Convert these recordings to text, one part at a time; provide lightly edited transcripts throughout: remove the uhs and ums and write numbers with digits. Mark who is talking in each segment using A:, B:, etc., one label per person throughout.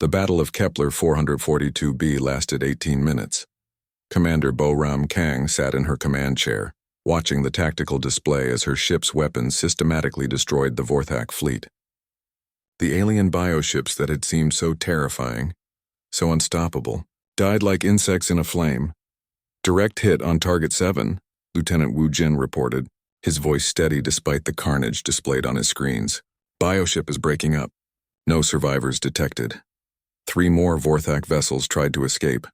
A: The Battle of Kepler 442b lasted 18 minutes. Commander Bo-Ram Kang sat in her command chair, watching the tactical display as her ship's weapons systematically destroyed the Vorthak fleet. The alien bioships that had seemed so terrifying, so unstoppable, died like insects in a flame. Direct hit on Target 7, Lieutenant Wu Jin reported, his voice steady despite the carnage displayed on his screens. Bioship is breaking up. No survivors detected. 3 more Vorthak vessels tried to escape,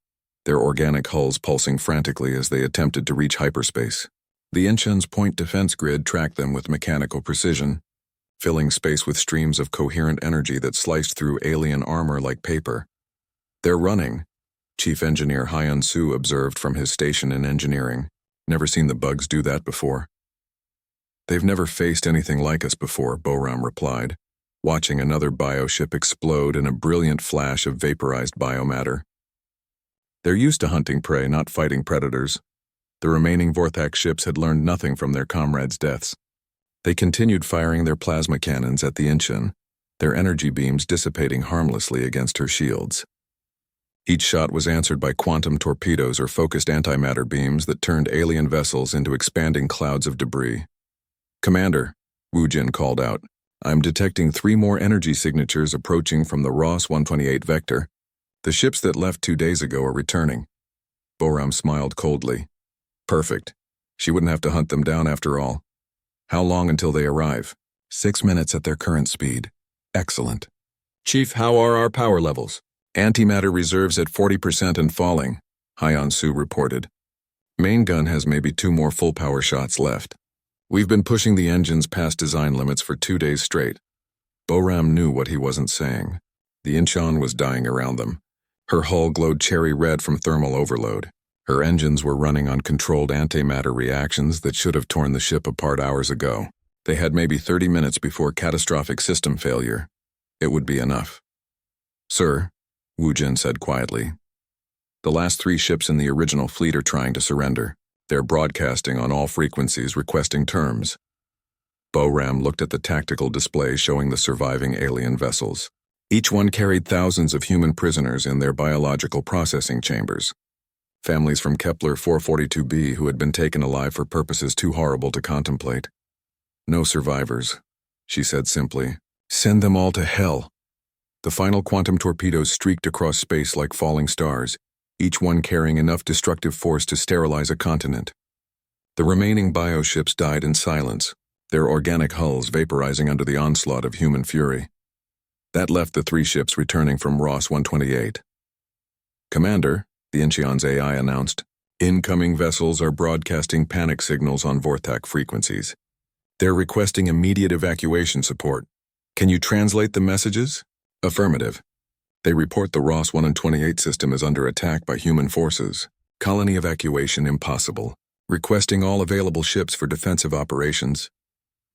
A: their organic hulls pulsing frantically as they attempted to reach hyperspace. The Incheon's point defense grid tracked them with mechanical precision, filling space with streams of coherent energy that sliced through alien armor like paper. "They're running," Chief Engineer Hyun-Soo observed from his station in engineering. "Never seen the bugs do that before." "They've never faced anything like us before," Bo-Ram replied, watching another bioship explode in a brilliant flash of vaporized biomatter. "They're used to hunting prey, not fighting predators." The remaining Vorthak ships had learned nothing from their comrades' deaths. They continued firing their plasma cannons at the Incheon, their energy beams dissipating harmlessly against her shields. Each shot was answered by quantum torpedoes or focused antimatter beams that turned alien vessels into expanding clouds of debris. "Commander," Wu Jin called out, "I'm detecting 3 more energy signatures approaching from the Ross 128 vector. The ships that left 2 days ago are returning." Bo-Ram smiled coldly. "Perfect. She wouldn't have to hunt them down after all. How long until they arrive?" 6 minutes at their current speed." "Excellent." "Chief, how are our power levels?" "Antimatter reserves at 40% and falling," Hyun-Soo reported. "Main gun has maybe 2 more full power shots left. We've been pushing the engines past design limits for 2 days straight." Bo-Ram knew what he wasn't saying. The Incheon was dying around them. Her hull glowed cherry red from thermal overload. Her engines were running on controlled antimatter reactions that should have torn the ship apart hours ago. They had maybe 30 minutes before catastrophic system failure. It would be enough. "Sir," Wu Jin said quietly, "the last 3 ships in the original fleet are trying to surrender. They're broadcasting on all frequencies requesting terms." Bo-Ram looked at the tactical display showing the surviving alien vessels. Each one carried thousands of human prisoners in their biological processing chambers. Families from Kepler 442b who had been taken alive for purposes too horrible to contemplate. "No survivors," she said simply. "Send them all to hell." The final quantum torpedoes streaked across space like falling stars, each one carrying enough destructive force to sterilize a continent. The remaining bioships died in silence, their organic hulls vaporizing under the onslaught of human fury. That left the 3 ships returning from Ross 128. "Commander," the Incheon's AI announced, "incoming vessels are broadcasting panic signals on Vorthak frequencies. They're requesting immediate evacuation support. Can you translate the messages?" "Affirmative. They report the Ross 128 system is under attack by human forces. Colony evacuation impossible. Requesting all available ships for defensive operations."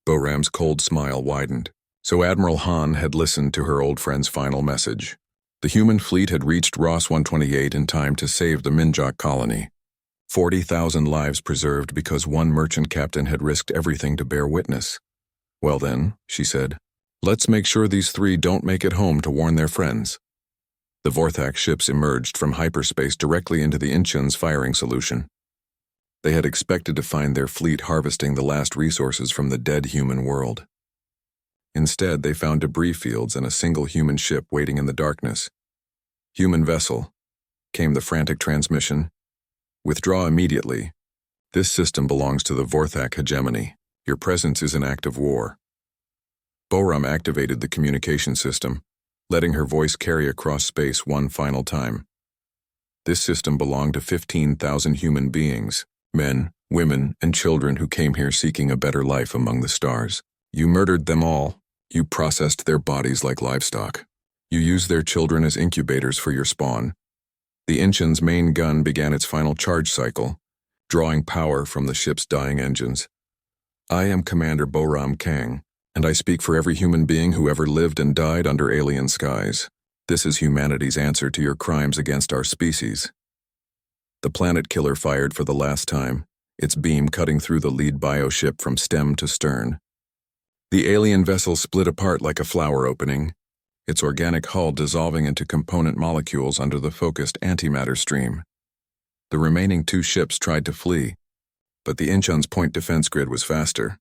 A: Bo-Ram's cold smile widened. So Admiral Han had listened to her old friend's final message. The human fleet had reached Ross 128 in time to save the Minjok colony. 40,000 lives preserved because one merchant captain had risked everything to bear witness. "Well then," she said, "let's make sure these 3 don't make it home to warn their friends." The Vorthak ships emerged from hyperspace directly into the Incheon's firing solution. They had expected to find their fleet harvesting the last resources from the dead human world. Instead, they found debris fields and a single human ship waiting in the darkness. "Human vessel," came the frantic transmission. "Withdraw immediately. This system belongs to the Vorthak hegemony. Your presence is an act of war." Bo-Ram activated the communication system, letting her voice carry across space one final time. This system belonged to 15,000 human beings, men, women, and children who came here seeking a better life among the stars. You murdered them all. You processed their bodies like livestock. You used their children as incubators for your spawn. The Incheon's main gun began its final charge cycle, drawing power from the ship's dying engines. "I am Commander Bo-Ram Kang, and I speak for every human being who ever lived and died under alien skies. This is humanity's answer to your crimes against our species." The planet killer fired for the last time, its beam cutting through the lead bioship from stem to stern. The alien vessel split apart like a flower opening, its organic hull dissolving into component molecules under the focused antimatter stream. The remaining two ships tried to flee, but the Incheon's point defense grid was faster.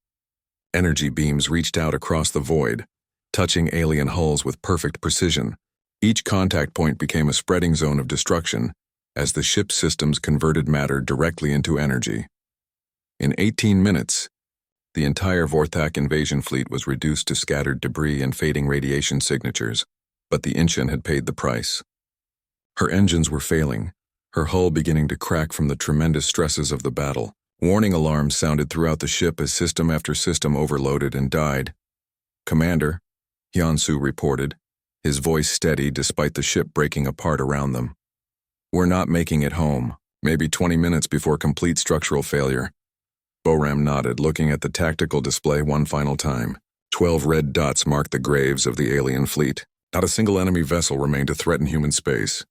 A: Energy beams reached out across the void, touching alien hulls with perfect precision. Each contact point became a spreading zone of destruction as the ship's systems converted matter directly into energy. In 18 minutes, the entire Vorthak invasion fleet was reduced to scattered debris and fading radiation signatures, but the Incheon had paid the price. Her engines were failing, her hull beginning to crack from the tremendous stresses of the battle. Warning alarms sounded throughout the ship as system after system overloaded and died. "Commander," Hyun-soo reported, his voice steady despite the ship breaking apart around them. "We're not making it home, maybe 20 minutes before complete structural failure." Boram nodded, looking at the tactical display one final time. 12 red dots marked the graves of the alien fleet. Not a single enemy vessel remained to threaten human space.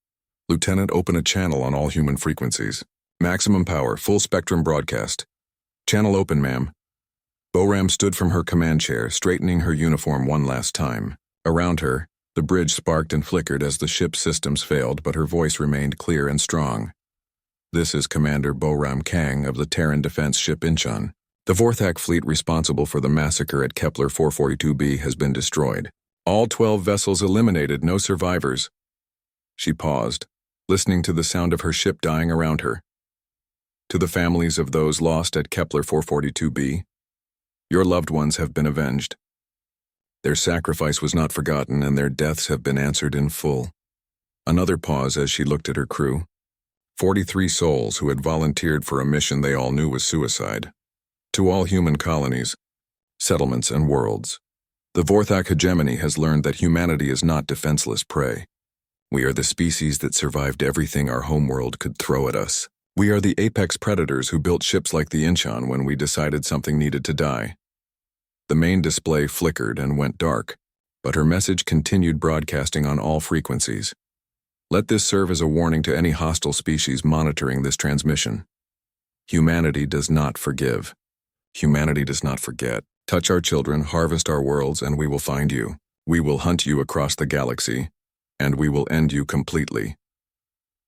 A: "Lieutenant, open a channel on all human frequencies. Maximum power, full spectrum broadcast." "Channel open, ma'am." Boram stood from her command chair, straightening her uniform one last time. Around her, the bridge sparked and flickered as the ship's systems failed, but her voice remained clear and strong. "This is Commander Boram Kang of the Terran defense ship Incheon. The Vorthak fleet responsible for the massacre at Kepler 442b has been destroyed. All 12 vessels eliminated, no survivors." She paused, listening to the sound of her ship dying around her. "To the families of those lost at Kepler 442b, your loved ones have been avenged. Their sacrifice was not forgotten, and their deaths have been answered in full." Another pause as she looked at her crew. 43 souls who had volunteered for a mission they all knew was suicide. To all human colonies, settlements, and worlds, the Vorthak hegemony has learned that humanity is not defenseless prey. We are the species that survived everything our homeworld could throw at us. We are the apex predators who built ships like the Incheon when we decided something needed to die. The main display flickered and went dark, but her message continued broadcasting on all frequencies. Let this serve as a warning to any hostile species monitoring this transmission. Humanity does not forgive. Humanity does not forget. Touch our children, harvest our worlds, and we will find you. We will hunt you across the galaxy, and we will end you completely.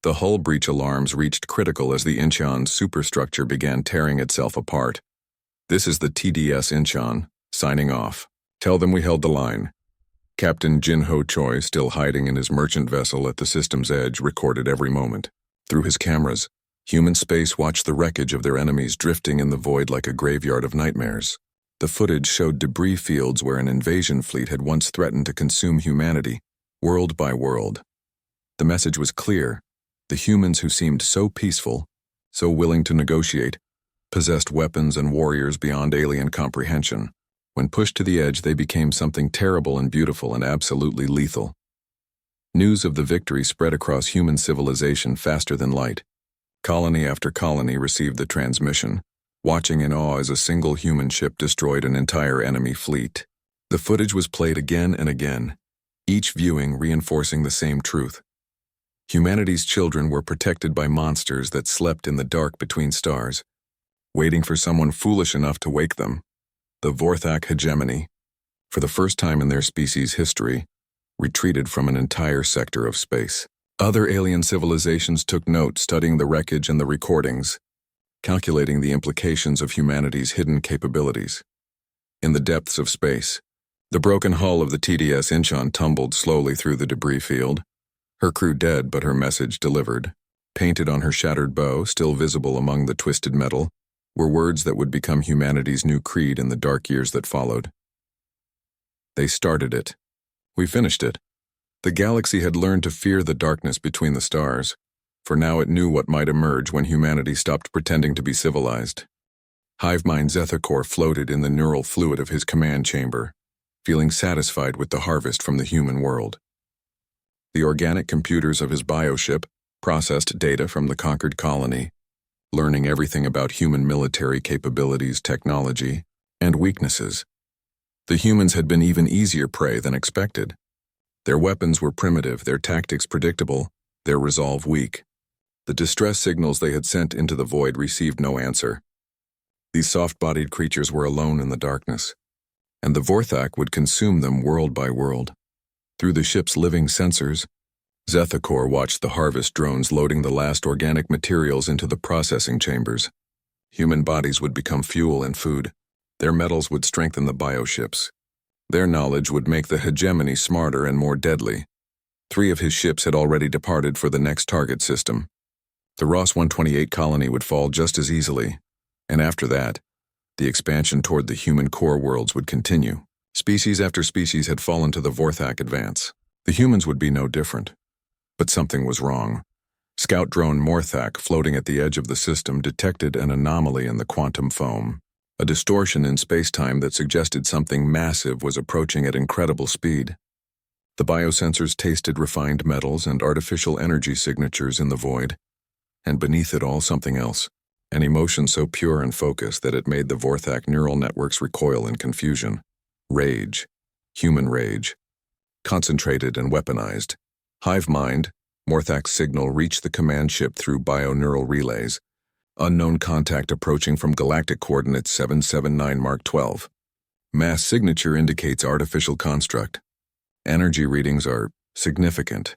A: The hull breach alarms reached critical as the Incheon's superstructure began tearing itself apart. "This is the TDS Incheon, signing off. Tell them we held the line." Captain Jin-Ho Choi, still hiding in his merchant vessel at the system's edge, recorded every moment. Through his cameras, human space watched the wreckage of their enemies drifting in the void like a graveyard of nightmares. The footage showed debris fields where an invasion fleet had once threatened to consume humanity, world by world. The message was clear. The humans who seemed so peaceful, so willing to negotiate, possessed weapons and warriors beyond alien comprehension. When pushed to the edge, they became something terrible and beautiful and absolutely lethal. News of the victory spread across human civilization faster than light. Colony after colony received the transmission, watching in awe as a single human ship destroyed an entire enemy fleet. The footage was played again and again, each viewing reinforcing the same truth. Humanity's children were protected by monsters that slept in the dark between stars, waiting for someone foolish enough to wake them. The Vorthak hegemony, for the first time in their species' history, retreated from an entire sector of space. Other alien civilizations took note, studying the wreckage and the recordings, calculating the implications of humanity's hidden capabilities. In the depths of space, the broken hull of the TDS Incheon tumbled slowly through the debris field, her crew dead but her message delivered. Painted on her shattered bow, still visible among the twisted metal, were words that would become humanity's new creed in the dark years that followed. They started it. We finished it. The galaxy had learned to fear the darkness between the stars, for now it knew what might emerge when humanity stopped pretending to be civilized. Hivemind Zethakor floated in the neural fluid of his command chamber, feeling satisfied with the harvest from the human world. The organic computers of his bioship processed data from the conquered colony, learning everything about human military capabilities, technology, and weaknesses. The humans had been even easier prey than expected. Their weapons were primitive, their tactics predictable, their resolve weak. The distress signals they had sent into the void received no answer. These soft-bodied creatures were alone in the darkness, and the Vorthak would consume them world by world. Through the ship's living sensors, Zethakor watched the harvest drones loading the last organic materials into the processing chambers. Human bodies would become fuel and food. Their metals would strengthen the bioships. Their knowledge would make the hegemony smarter and more deadly. 3 of his ships had already departed for the next target system. The Ross 128 colony would fall just as easily, and after that, the expansion toward the human core worlds would continue. Species after species had fallen to the Vorthak advance. The humans would be no different. But something was wrong. Scout drone Morthak, floating at the edge of the system, detected an anomaly in the quantum foam, a distortion in space-time that suggested something massive was approaching at incredible speed. The biosensors tasted refined metals and artificial energy signatures in the void, and beneath it all something else, an emotion so pure and focused that it made the Vorthak neural networks recoil in confusion. Rage. Human rage. Concentrated and weaponized. Hive mind, Morthak's signal reached the command ship through bioneural relays. Unknown contact approaching from galactic coordinates 779 Mark 12. Mass signature indicates artificial construct. Energy readings are significant.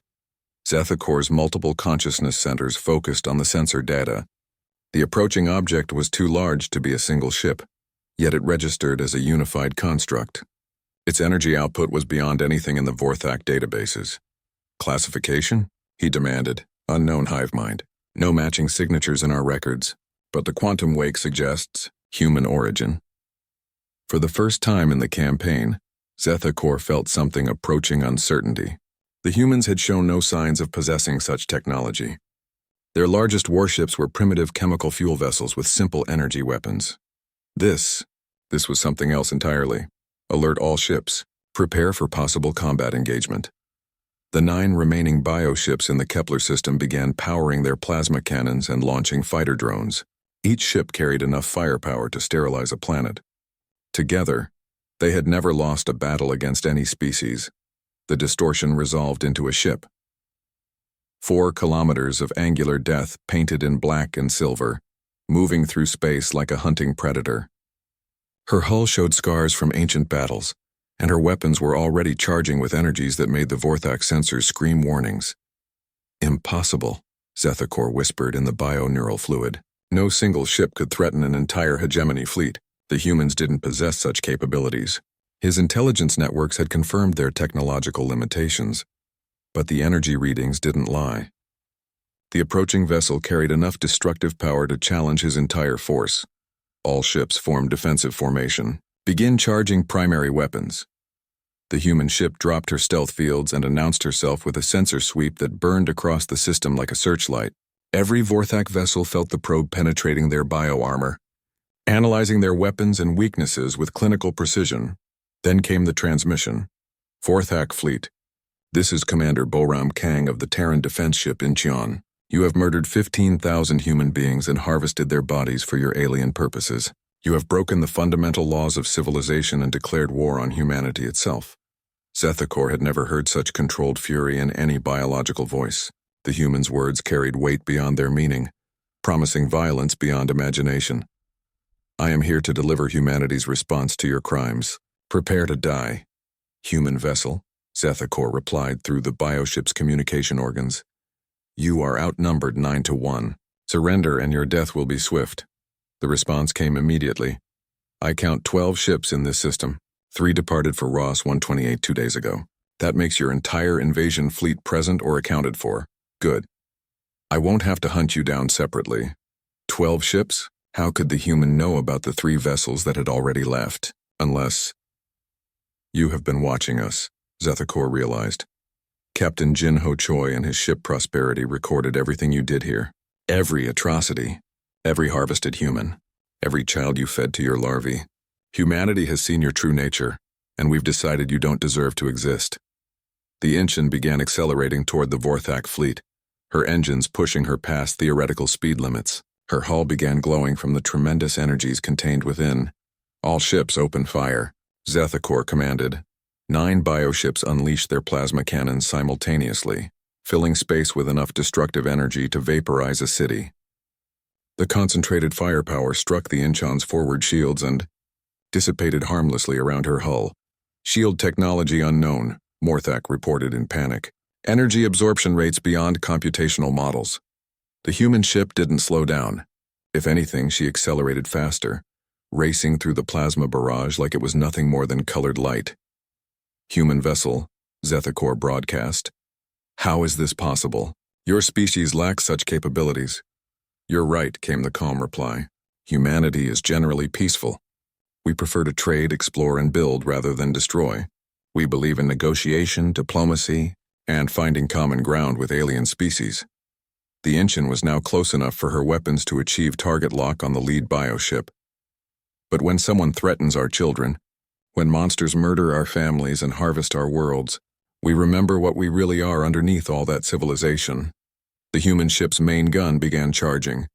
A: Zethakor's multiple consciousness centers focused on the sensor data. The approaching object was too large to be a single ship, yet it registered as a unified construct. Its energy output was beyond anything in the Vorthak databases. Classification? He demanded. Unknown hive mind. No matching signatures in our records, but the quantum wake suggests human origin. For the first time in the campaign, Zethakor felt something approaching uncertainty. The humans had shown no signs of possessing such technology. Their largest warships were primitive chemical fuel vessels with simple energy weapons. This was something else entirely. Alert all ships. Prepare for possible combat engagement. The 9 remaining bioships in the Kepler system began powering their plasma cannons and launching fighter drones. Each ship carried enough firepower to sterilize a planet. Together, they had never lost a battle against any species. The distortion resolved into a ship. 4 kilometers of angular death painted in black and silver, moving through space like a hunting predator. Her hull showed scars from ancient battles, and her weapons were already charging with energies that made the Vorthak sensors scream warnings. Impossible, Zethakor whispered in the bioneural fluid. No single ship could threaten an entire hegemony fleet. The humans didn't possess such capabilities. His intelligence networks had confirmed their technological limitations, but the energy readings didn't lie. The approaching vessel carried enough destructive power to challenge his entire force. All ships formed defensive formation. Begin charging primary weapons. The human ship dropped her stealth fields and announced herself with a sensor sweep that burned across the system like a searchlight. Every Vorthak vessel felt the probe penetrating their bioarmor, analyzing their weapons and weaknesses with clinical precision. Then came the transmission. Vorthak Fleet. This is Commander Boram Kang of the Terran defense ship Incheon. You have murdered 15,000 human beings and harvested their bodies for your alien purposes. You have broken the fundamental laws of civilization and declared war on humanity itself. Zethakor had never heard such controlled fury in any biological voice. The humans' words carried weight beyond their meaning, promising violence beyond imagination. I am here to deliver humanity's response to your crimes. Prepare to die. Human vessel, Zethakor replied through the bioship's communication organs. You are outnumbered 9-1. Surrender and your death will be swift. The response came immediately. I count 12 ships in this system. 3 departed for Ross 128 2 days ago. That makes your entire invasion fleet present or accounted for. Good. I won't have to hunt you down separately. 12 ships? How could the human know about the 3 vessels that had already left? Unless... You have been watching us, Zethakor realized. Captain Jin Ho Choi and his ship Prosperity recorded everything you did here. Every atrocity. Every harvested human. Every child you fed to your larvae. Humanity has seen your true nature, and we've decided you don't deserve to exist. The Incheon began accelerating toward the Vorthak fleet, her engines pushing her past theoretical speed limits. Her hull began glowing from the tremendous energies contained within. All ships open fire, Zethakor commanded. 9 bioships unleashed their plasma cannons simultaneously, filling space with enough destructive energy to vaporize a city. The concentrated firepower struck the Incheon's forward shields and dissipated harmlessly around her hull. Shield technology unknown, Morthak reported in panic. Energy absorption rates beyond computational models. The human ship didn't slow down. If anything, she accelerated faster, racing through the plasma barrage like it was nothing more than colored light. Human vessel, Zethakor broadcast. How is this possible? Your species lacks such capabilities. You're right, came the calm reply. Humanity is generally peaceful. We prefer to trade, explore, and build rather than destroy. We believe in negotiation, diplomacy, and finding common ground with alien species. The Inchin was now close enough for her weapons to achieve target lock on the lead bioship. But when someone threatens our children, when monsters murder our families and harvest our worlds, we remember what we really are underneath all that civilization. The human ship's main gun began charging,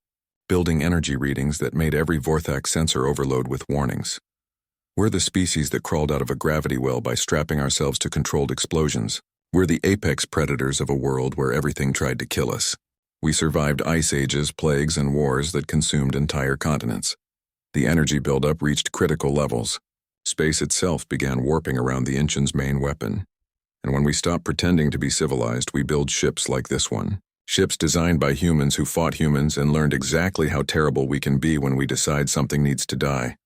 A: building energy readings that made every Vorthak sensor overload with warnings. We're the species that crawled out of a gravity well by strapping ourselves to controlled explosions. We're the apex predators of a world where everything tried to kill us. We survived ice ages, plagues, and wars that consumed entire continents. The energy buildup reached critical levels. Space itself began warping around the Inchin's main weapon. And when we stopped pretending to be civilized, we build ships like this one. Ships designed by humans who fought humans and learned exactly how terrible we can be when we decide something needs to die.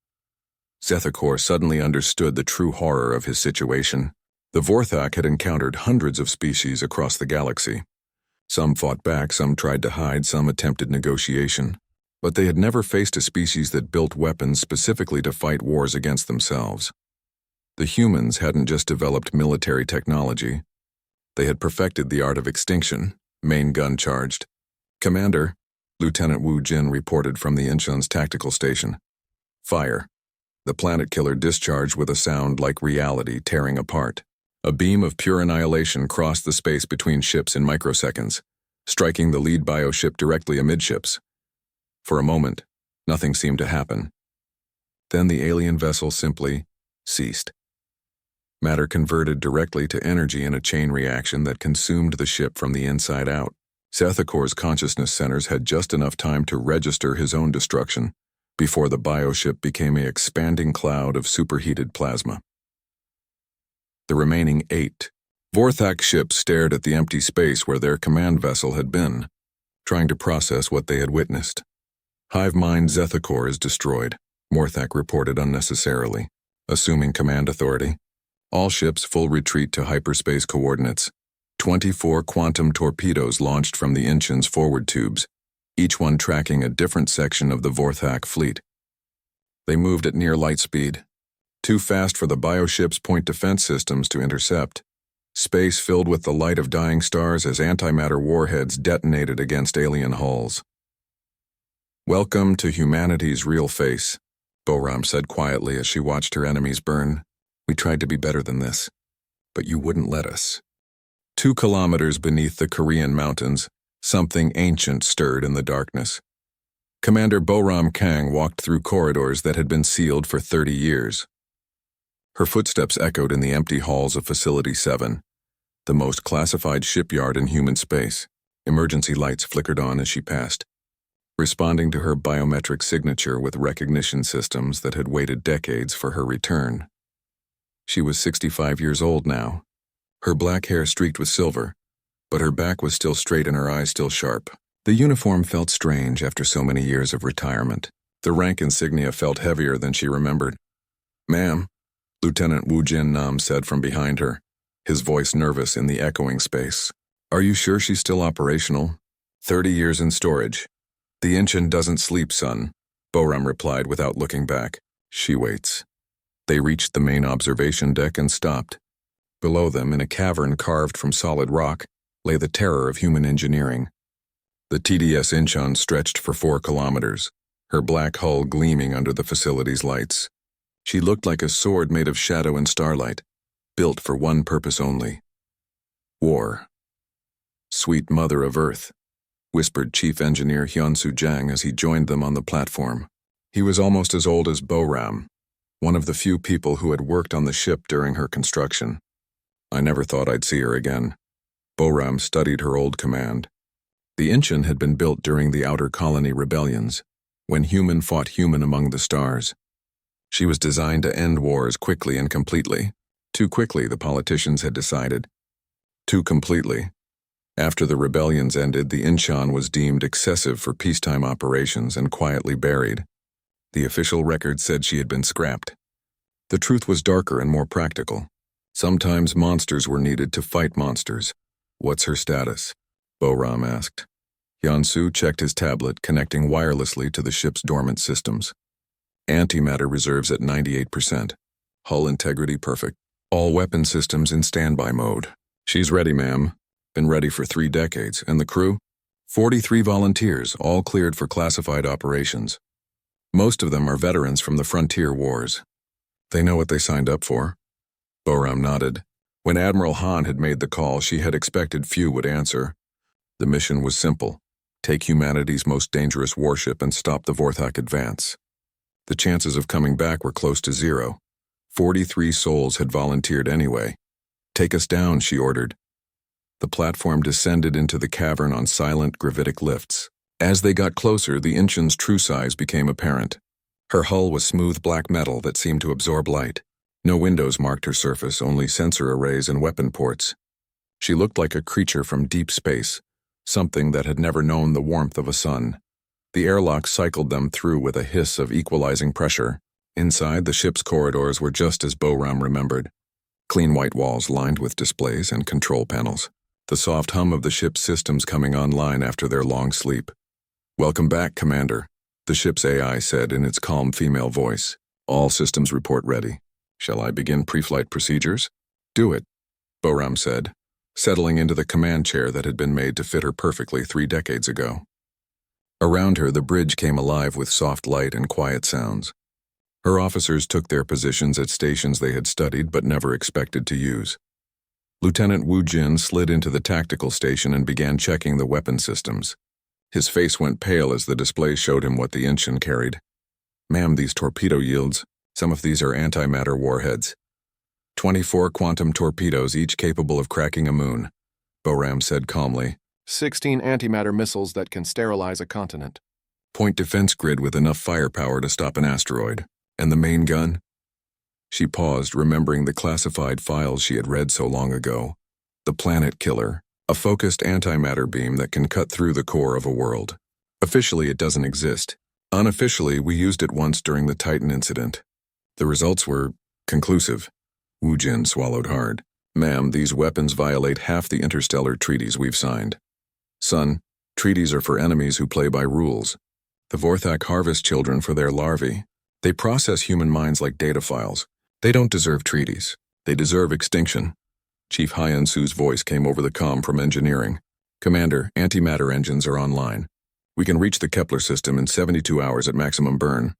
A: Zethakor suddenly understood the true horror of his situation. The Vorthak had encountered hundreds of species across the galaxy. Some fought back, some tried to hide, some attempted negotiation. But they had never faced a species that built weapons specifically to fight wars against themselves. The humans hadn't just developed military technology. They had perfected the art of extinction. Main gun charged. Commander, Lieutenant Wu Jin reported from the Inchin's tactical station. Fire. The planet killer discharged with a sound like reality tearing apart. A beam of pure annihilation crossed the space between ships in microseconds, striking the lead bioship directly amidships. For a moment, nothing seemed to happen. Then the alien vessel simply ceased. Matter converted directly to energy in a chain reaction that consumed the ship from the inside out. Zethakor's consciousness centers had just enough time to register his own destruction before the bioship became an expanding cloud of superheated plasma. The remaining 8 Vorthak ships stared at the empty space where their command vessel had been, trying to process what they had witnessed. Hive mind Zethakor is destroyed, Morthak reported unnecessarily, assuming command authority. All ships full retreat to hyperspace coordinates. 24 quantum torpedoes launched from the Inchin's forward tubes, each one tracking a different section of the Vorthak fleet. They moved at near light speed, too fast for the bioship's point defense systems to intercept. Space filled with the light of dying stars as antimatter warheads detonated against alien hulls. Welcome to humanity's real face, Boram said quietly as she watched her enemies burn. We tried to be better than this, but you wouldn't let us. 2 kilometers beneath the Korean mountains, something ancient stirred in the darkness. Commander Boram Kang walked through corridors that had been sealed for 30 years. Her footsteps echoed in the empty halls of Facility 7, the most classified shipyard in human space. Emergency lights flickered on as she passed, responding to her biometric signature with recognition systems that had waited decades for her return. She was 65 years old now, her black hair streaked with silver, but her back was still straight and her eyes still sharp. The uniform felt strange after so many years of retirement. The rank insignia felt heavier than she remembered. Ma'am, Lieutenant Wu Jin Nam said from behind her, his voice nervous in the echoing space. Are you sure she's still operational? 30 years in storage. The Inchin doesn't sleep, son, Boram replied without looking back. She waits. They reached the main observation deck and stopped. Below them, in a cavern carved from solid rock, lay the terror of human engineering. The TDS Incheon stretched for 4 kilometers, her black hull gleaming under the facility's lights. She looked like a sword made of shadow and starlight, built for one purpose only. War. Sweet Mother of Earth, whispered Chief Engineer Hyunsu Jang as he joined them on the platform. He was almost as old as Boram, one of the few people who had worked on the ship during her construction. I never thought I'd see her again. Boram studied her old command. The Inchin had been built during the Outer Colony rebellions, when human fought human among the stars. She was designed to end wars quickly and completely, Too quickly, the politicians had decided. Too completely. After the rebellions ended, the Incheon was deemed excessive for peacetime operations and quietly buried. The official record said she had been scrapped. The truth was darker and more practical. Sometimes monsters were needed to fight monsters. What's her status? Bo-Ram asked. Hyun-Soo checked his tablet, connecting wirelessly to the ship's dormant systems. Antimatter reserves at 98%. Hull integrity perfect. All weapon systems in standby mode. She's ready, ma'am. Been ready for 3 decades. And the crew? 43 volunteers, all cleared for classified operations. Most of them are veterans from the frontier wars. They know what they signed up for. Bo-Ram nodded. When Admiral Han had made the call, she had expected few would answer. The mission was simple. Take humanity's most dangerous warship and stop the Vorthak advance. The chances of coming back were close to 0. 43 souls had volunteered anyway. Take us down, she ordered. The platform descended into the cavern on silent gravitic lifts. As they got closer, the Incheon's true size became apparent. Her hull was smooth black metal that seemed to absorb light. No windows marked her surface, only sensor arrays and weapon ports. She looked like a creature from deep space, something that had never known the warmth of a sun. The airlock cycled them through with a hiss of equalizing pressure. Inside, the ship's corridors were just as Bo-Ram remembered. Clean white walls lined with displays and control panels. The soft hum of the ship's systems coming online after their long sleep. "Welcome back, Commander," the ship's AI said in its calm female voice. "All systems report ready. Shall I begin pre-flight procedures?" "Do it," Bo-Ram said, settling into the command chair that had been made to fit her perfectly 3 decades ago. Around her, the bridge came alive with soft light and quiet sounds. Her officers took their positions at stations they had studied but never expected to use. Lieutenant Wu Jin slid into the tactical station and began checking the weapon systems. His face went pale as the display showed him what the Incheon carried. "Ma'am, these torpedo yields, some of these are antimatter warheads. 24 quantum torpedoes, each capable of cracking a moon," Bo-Ram said calmly.
B: 16 antimatter missiles that can sterilize a continent.
A: "Point defense grid with enough firepower to stop an asteroid. And the main gun?" She paused, remembering the classified files she had read so long ago. The Planet Killer, a focused antimatter beam that can cut through the core of a world. Officially, it doesn't exist. Unofficially, we used it once during the Titan incident. The results were conclusive. Wu Jin swallowed hard. "Ma'am, these weapons violate half the interstellar treaties we've signed. Son, treaties are for enemies who play by rules. The Vorthak harvest children for their larvae. They process human minds like data files. They don't deserve treaties. They deserve extinction." Chief Hyun-Soo's voice came over the comm from engineering. "Commander, antimatter engines are online. We can reach the Kepler system in 72 hours at maximum burn.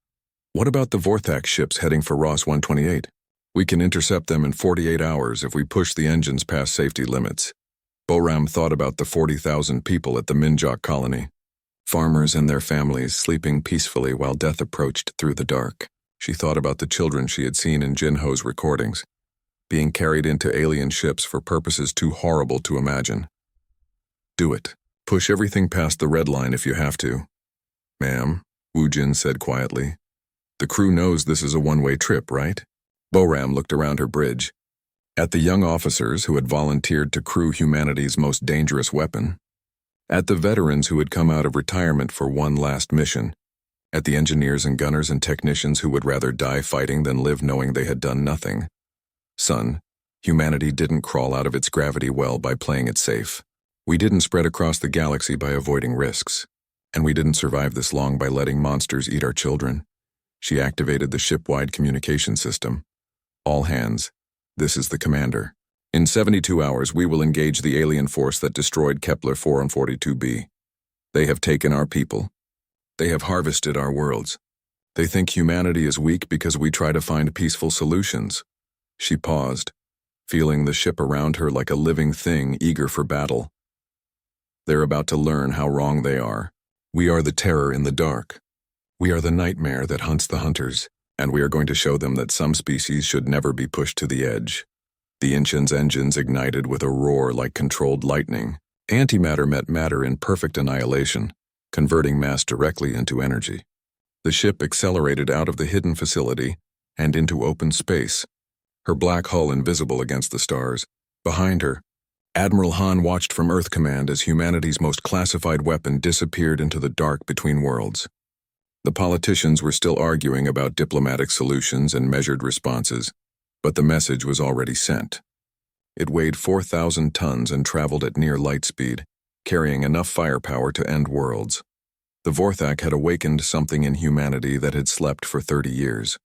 A: What about the Vorthak ships heading for Ross 128? We can intercept them in 48 hours if we push the engines past safety limits." Bo-Ram thought about the 40,000 people at the Minjok colony. Farmers and their families sleeping peacefully while death approached through the dark. She thought about the children she had seen in Jinho's recordings, being carried into alien ships for purposes too horrible to imagine. "Do it. Push everything past the red line if you have to." "Ma'am," Wu Jin said quietly. "The crew knows this is a one-way trip, right?" Bo-Ram looked around her bridge. At the young officers who had volunteered to crew humanity's most dangerous weapon. At the veterans who had come out of retirement for one last mission. At the engineers and gunners and technicians who would rather die fighting than live knowing they had done nothing. "Son, humanity didn't crawl out of its gravity well by playing it safe. We didn't spread across the galaxy by avoiding risks. And we didn't survive this long by letting monsters eat our children." She activated the ship-wide communication system. "All hands, this is the commander. In 72 hours, we will engage the alien force that destroyed Kepler 442b. They have taken our people. They have harvested our worlds. They think humanity is weak because we try to find peaceful solutions." She paused, feeling the ship around her like a living thing eager for battle. "They're about to learn how wrong they are. We are the terror in the dark. We are the nightmare that hunts the hunters, and we are going to show them that some species should never be pushed to the edge." The Incheon's engines ignited with a roar like controlled lightning. Antimatter met matter in perfect annihilation, converting mass directly into energy. The ship accelerated out of the hidden facility and into open space. her black hull invisible against the stars. Behind her, Admiral Han watched from Earth Command as humanity's most classified weapon disappeared into the dark between worlds. The politicians were still arguing about diplomatic solutions and measured responses, but the message was already sent. It weighed 4,000 tons and traveled at near light speed, carrying enough firepower to end worlds. The Vorthak had awakened something in humanity that had slept for 30 years.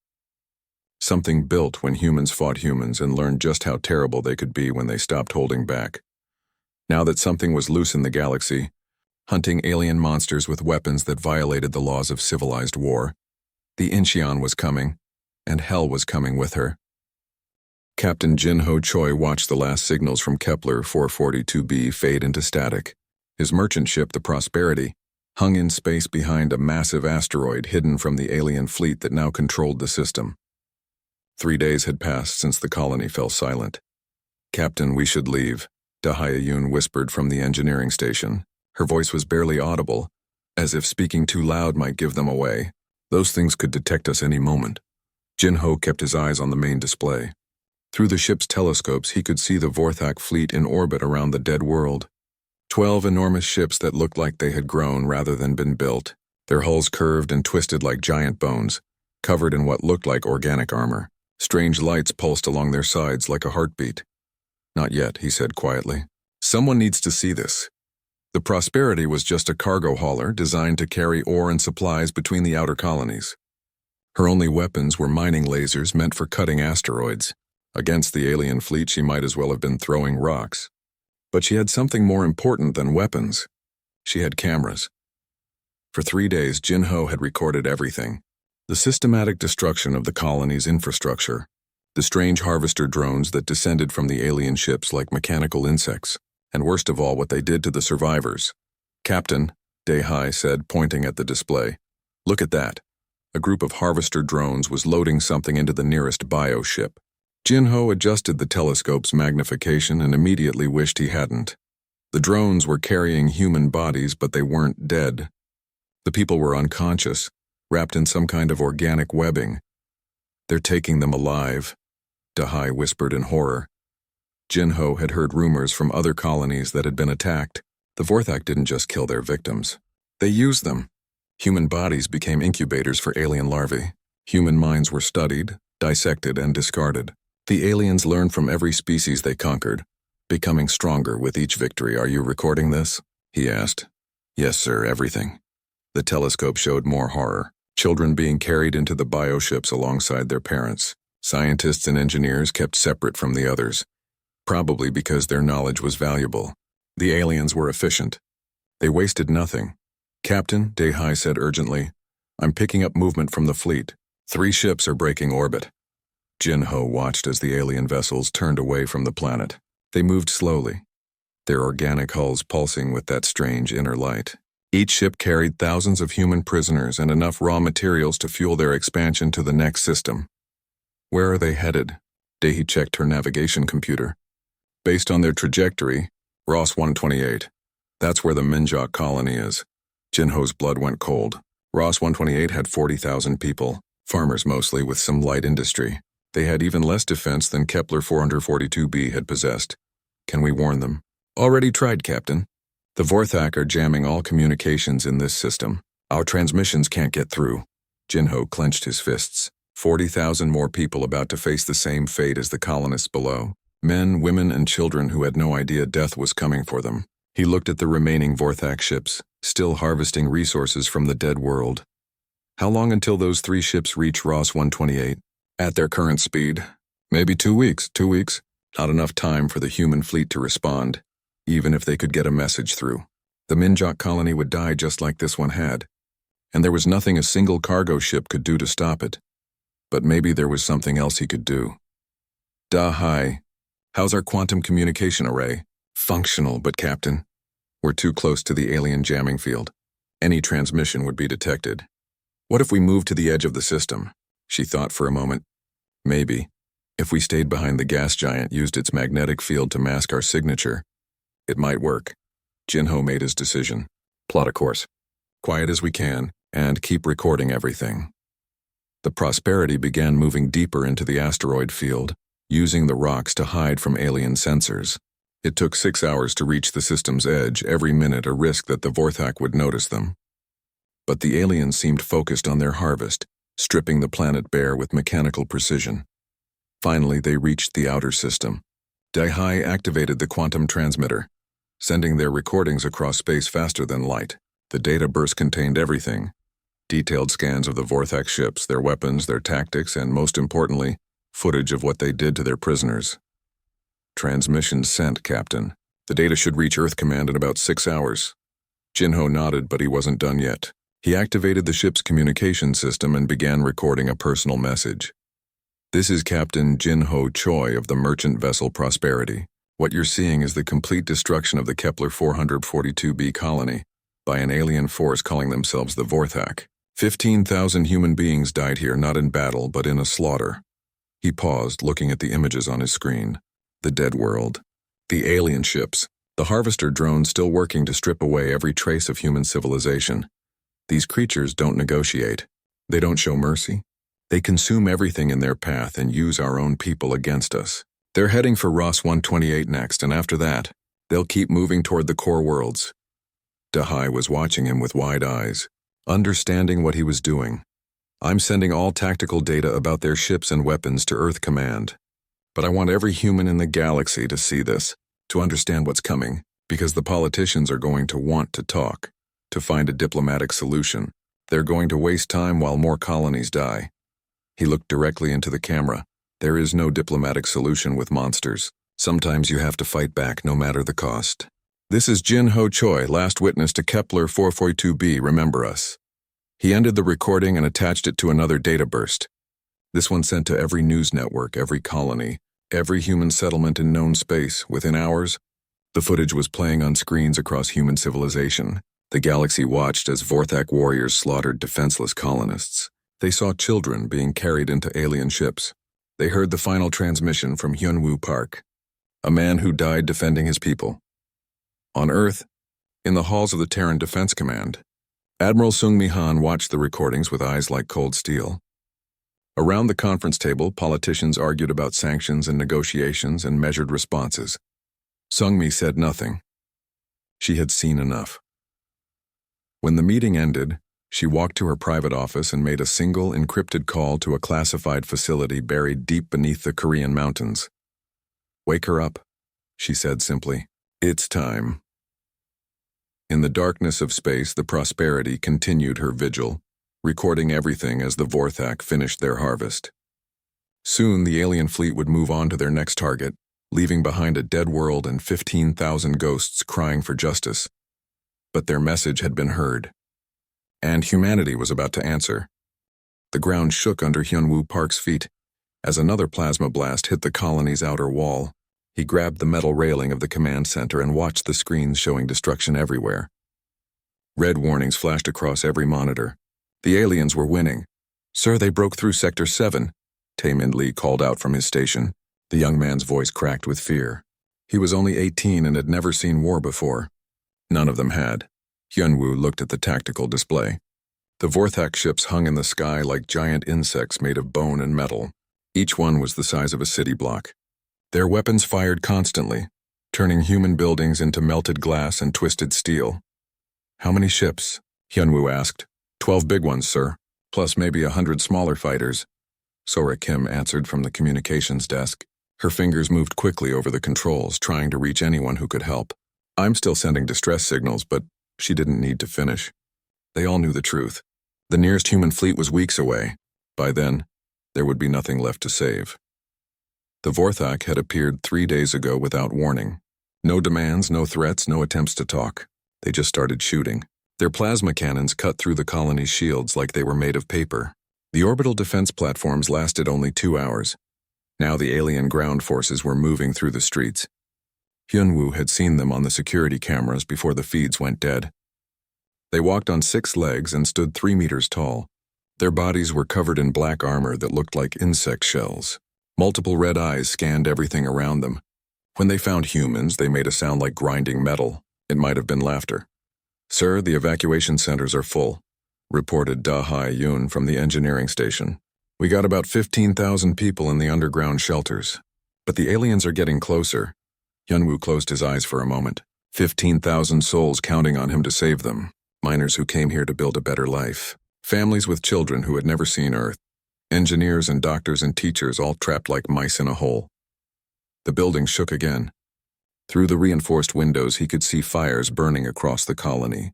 A: Something built when humans fought humans and learned just how terrible they could be when they stopped holding back. Now that something was loose in the galaxy, hunting alien monsters with weapons that violated the laws of civilized war, the Incheon was coming, and hell was coming with her. Captain Jin-Ho Choi watched the last signals from Kepler 442b fade into static. His merchant ship, the Prosperity, hung in space behind a massive asteroid hidden from the alien fleet that now controlled the system. 3 days had passed since the colony fell silent. "Captain, we should leave," Da-Hyun whispered from the engineering station. Her voice was barely audible, as if speaking too loud might give them away. "Those things could detect us any moment." Jin-Ho kept his eyes on the main display. Through the ship's telescopes, he could see the Vorthak fleet in orbit around the dead world. 12 enormous ships that looked like they had grown rather than been built, their hulls curved and twisted like giant bones, covered in what looked like organic armor. Strange lights pulsed along their sides like a heartbeat. "Not yet," he said quietly. "Someone needs to see this." The Prosperity was just a cargo hauler designed to carry ore and supplies between the outer colonies. Her only weapons were mining lasers meant for cutting asteroids. Against the alien fleet, she might as well have been throwing rocks. But she had something more important than weapons. She had cameras. For 3 days, Jin-Ho had recorded everything. The systematic destruction of the colony's infrastructure, the strange harvester drones that descended from the alien ships like mechanical insects, and worst of all, what they did to the survivors. "Captain," Dae-Hai said, pointing at the display. "Look at that." A group of harvester drones was loading something into the nearest bio-ship. Jin-Ho adjusted the telescope's magnification and immediately wished he hadn't. The drones were carrying human bodies, but they weren't dead. The people were unconscious, wrapped in some kind of organic webbing. "They're taking them alive," Da-Hai whispered in horror. Jin-Ho had heard rumors from other colonies that had been attacked. The Vorthak didn't just kill their victims. They used them. Human bodies became incubators for alien larvae. Human minds were studied, dissected, and discarded. The aliens learned from every species they conquered, becoming stronger with each victory. "Are you recording this?" he asked. "Yes, sir, everything." The telescope showed more horror. Children being carried into the bioships alongside their parents. Scientists and engineers kept separate from the others, probably because their knowledge was valuable. The aliens were efficient. They wasted nothing. "Captain," Dae-Hai said urgently, "I'm picking up movement from the fleet. 3 ships are breaking orbit." Jin-Ho watched as the alien vessels turned away from the planet. They moved slowly, their organic hulls pulsing with that strange inner light. Each ship carried thousands of human prisoners and enough raw materials to fuel their expansion to the next system. "Where are they headed?" Dae-Hai checked her navigation computer. "Based on their trajectory, Ross 128. That's where the Minjok colony is." Jin-Ho's blood went cold. Ross 128 had 40,000 people, farmers mostly with some light industry. They had even less defense than Kepler 442b had possessed. "Can we warn them?" "Already tried, Captain. The Vorthak are jamming all communications in this system. Our transmissions can't get through." Jin-Ho clenched his fists. 40,000 more people about to face the same fate as the colonists below. Men, women, and children who had no idea death was coming for them. He looked at the remaining Vorthak ships, still harvesting resources from the dead world. "How long until those 3 ships reach Ross 128? "At their current speed. Maybe 2 weeks. 2 weeks. Not enough time for the human fleet to respond, even if they could get a message through. The Minjok colony would die just like this one had, and there was nothing a single cargo ship could do to stop it. But maybe there was something else he could do." "Da-Hai, how's our quantum communication array?" "Functional, but Captain, we're too close to the alien jamming field. Any transmission would be detected." "What if we move to the edge of the system?" She thought for a moment. "Maybe. If we stayed behind the gas giant, used its magnetic field to mask our signature, it might work." Jin-Ho made his decision. "Plot a course. Quiet as we can, and keep recording everything." The Prosperity began moving deeper into the asteroid field, using the rocks to hide from alien sensors. It took 6 hours to reach the system's edge, every minute a risk that the Vorthak would notice them. But the aliens seemed focused on their harvest, stripping the planet bare with mechanical precision. Finally, they reached the outer system. Dai activated the quantum transmitter, sending their recordings across space faster than light. The data burst contained everything: detailed scans of the Vorthak ships, their weapons, their tactics, and most importantly, footage of what they did to their prisoners. Transmission sent, Captain. The data should reach Earth Command in about 6 hours. Jinho nodded, but he wasn't done yet. He activated the ship's communication system and began recording a personal message. This is Captain Jinho Choi of the merchant vessel Prosperity. What you're seeing is the complete destruction of the Kepler 442b colony by an alien force calling themselves the Vorthak. 15,000 human beings died here, not in battle, but in a slaughter. He paused, looking at the images on his screen. The dead world, the alien ships, the harvester drones still working to strip away every trace of human civilization. These creatures don't negotiate. They don't show mercy. They consume everything in their path and use our own people against us. They're heading for Ross 128 next, and after that, they'll keep moving toward the core worlds. Dahai was watching him with wide eyes, understanding what he was doing. I'm sending all tactical data about their ships and weapons to Earth Command. But I want every human in the galaxy to see this, to understand what's coming, because the politicians are going to want to talk, to find a diplomatic solution. They're going to waste time while more colonies die. He looked directly into the camera. There is no diplomatic solution with monsters. Sometimes you have to fight back no matter the cost. This is Jinho Choi, last witness to Kepler 442b, remember us. He ended the recording and attached it to another data burst. This one sent to every news network, every colony, every human settlement in known space. Within hours, the footage was playing on screens across human civilization. The galaxy watched as Vorthak warriors slaughtered defenseless colonists. They saw children being carried into alien ships. They heard the final transmission from Hyunwoo Park, a man who died defending his people. On Earth, in the halls of the Terran Defense Command, Admiral Sung-Mi Han watched the recordings with eyes like cold steel. Around the conference table, politicians argued about sanctions and negotiations and measured responses. Sung-Mi said nothing. She had seen enough. When the meeting ended, she walked to her private office and made a single encrypted call to a classified facility buried deep beneath the Korean mountains. "Wake her up," she said simply. "It's time." In the darkness of space, the Prosperity continued her vigil, recording everything as the Vorthak finished their harvest. Soon the alien fleet would move on to their next target, leaving behind a dead world and 15,000 ghosts crying for justice. But their message had been heard, and humanity was about to answer. The ground shook under Hyunwoo Park's feet as another plasma blast hit the colony's outer wall. He grabbed the metal railing of the command center and watched the screens showing destruction everywhere. Red warnings flashed across every monitor. The aliens were winning. "Sir, they broke through Sector 7, Tae-Min Lee called out from his station. The young man's voice cracked with fear. He was only 18 and had never seen war before. None of them had. Hyunwoo looked at the tactical display. The Vorthak ships hung in the sky like giant insects made of bone and metal. Each one was the size of a city block. Their weapons fired constantly, turning human buildings into melted glass and twisted steel. "How many ships?" Hyunwoo asked. 12 big ones, sir, plus maybe 100 smaller fighters." Sora Kim answered from the communications desk. Her fingers moved quickly over the controls, trying to reach anyone who could help. "I'm still sending distress signals, but..." She didn't need to finish. They all knew the truth. The nearest human fleet was weeks away. By then, there would be nothing left to save. The Vorthak had appeared 3 days ago without warning. No demands, no threats, no attempts to talk. They just started shooting. Their plasma cannons cut through the colony's shields like they were made of paper. The orbital defense platforms lasted only 2 hours. Now the alien ground forces were moving through the streets. Hyunwoo had seen them on the security cameras before the feeds went dead. They walked on 6 legs and stood 3 meters tall. Their bodies were covered in black armor that looked like insect shells. Multiple red eyes scanned everything around them. When they found humans, they made a sound like grinding metal. It might have been laughter. "Sir, the evacuation centers are full," reported Da-Hai Yoon from the engineering station. "We got about 15,000 people in the underground shelters. But the aliens are getting closer. Hyunwoo closed his eyes for a moment. 15,000 souls counting on him to save them. Miners who came here to build a better life. Families with children who had never seen Earth. Engineers and doctors and teachers all trapped like mice in a hole. The building shook again. Through the reinforced windows he could see fires burning across the colony.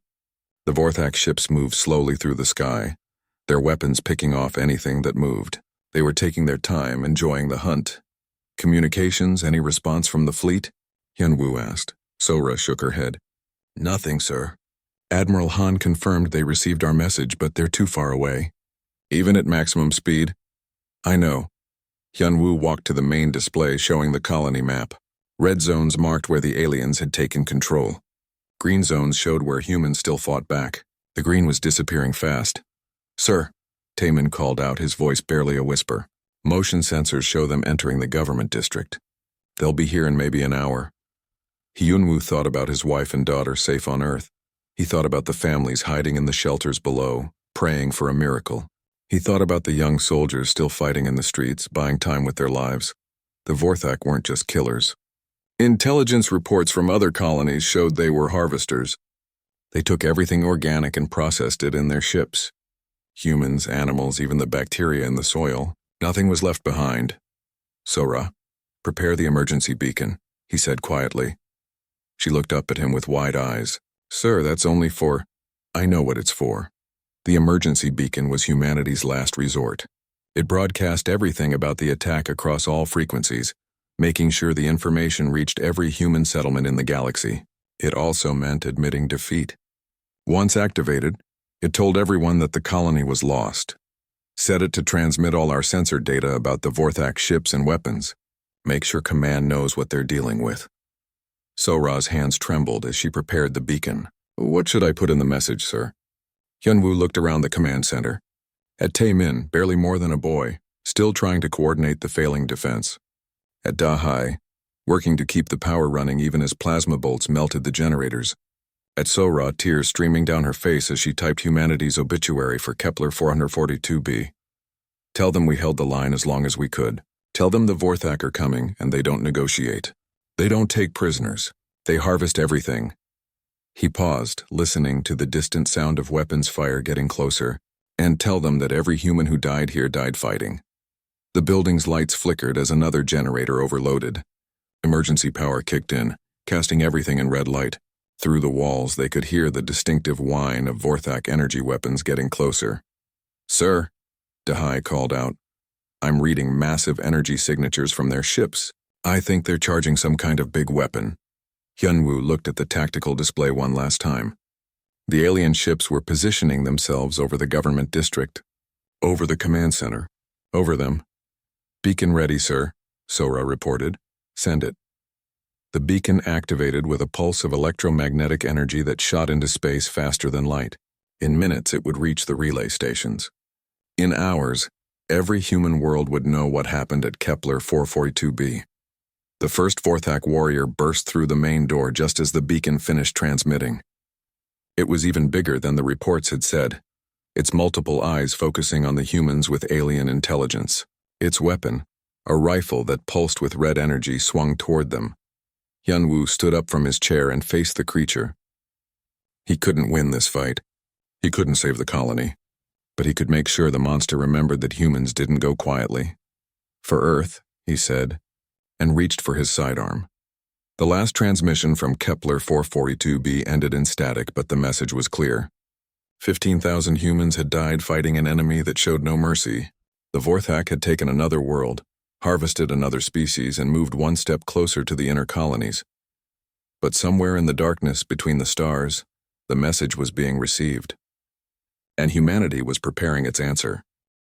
A: The Vorthak ships moved slowly through the sky, their weapons picking off anything that moved. They were taking their time, enjoying the hunt. Communications, any response from the fleet? Hyunwoo asked. Sora shook her head. Nothing, sir. Admiral Han confirmed they received our message, but they're too far away. Even at maximum speed? I know. Hyunwoo walked to the main display showing the colony map. Red zones marked where the aliens had taken control. Green zones showed where humans still fought back. The green was disappearing fast. Sir, Taemin called out, his voice barely a whisper. Motion sensors show them entering the government district. They'll be here in maybe an hour. Hyunwoo thought about his wife and daughter safe on Earth. He thought about the families hiding in the shelters below, praying for a miracle. He thought about the young soldiers still fighting in the streets, buying time with their lives. The Vorthak weren't just killers. Intelligence reports from other colonies showed they were harvesters. They took everything organic and processed it in their ships. Humans, animals, even the bacteria in the soil. Nothing was left behind. Sora, prepare the emergency beacon, he said quietly. She looked up at him with wide eyes. Sir, that's only for... I know what it's for. The emergency beacon was humanity's last resort. It broadcast everything about the attack across all frequencies, making sure the information reached every human settlement in the galaxy. It also meant admitting defeat. Once activated, it told everyone that the colony was lost. Set it to transmit all our sensor data about the Vorthak ships and weapons. Make sure command knows what they're dealing with. Sora's hands trembled as she prepared the beacon. What should I put in the message, sir? Hyunwoo looked around the command center. At Taemin, barely more than a boy, still trying to coordinate the failing defense. At Dahai, working to keep the power running even as plasma bolts melted the generators. At Sora, tears streaming down her face as she typed humanity's obituary for Kepler 442b. Tell them we held the line as long as we could. Tell them the Vorthak are coming and they don't negotiate. They don't take prisoners. They harvest everything. He paused, listening to the distant sound of weapons fire getting closer, and tell them that every human who died here died fighting. The building's lights flickered as another generator overloaded. Emergency power kicked in, casting everything in red light. Through the walls, they could hear the distinctive whine of Vorthak energy weapons getting closer. Sir, Dahai called out. I'm reading massive energy signatures from their ships. I think they're charging some kind of big weapon. Hyunwoo looked at the tactical display one last time. The alien ships were positioning themselves over the government district, over the command center, over them. Beacon ready, sir, Sora reported. Send it. The beacon activated with a pulse of electromagnetic energy that shot into space faster than light. In minutes, it would reach the relay stations. In hours, every human world would know what happened at Kepler 442b. The first Vorthak warrior burst through the main door just as the beacon finished transmitting. It was even bigger than the reports had said, its multiple eyes focusing on the humans with alien intelligence. Its weapon, a rifle that pulsed with red energy, swung toward them. Hyunwoo stood up from his chair and faced the creature. He couldn't win this fight. He couldn't save the colony. But he could make sure the monster remembered that humans didn't go quietly. For Earth, he said, and reached for his sidearm. The last transmission from Kepler 442b ended in static, but the message was clear. 15,000 humans had died fighting an enemy that showed no mercy. The Vorthak had taken another world, harvested another species, and moved one step closer to the inner colonies. But somewhere in the darkness between the stars, the message was being received. And humanity was preparing its answer.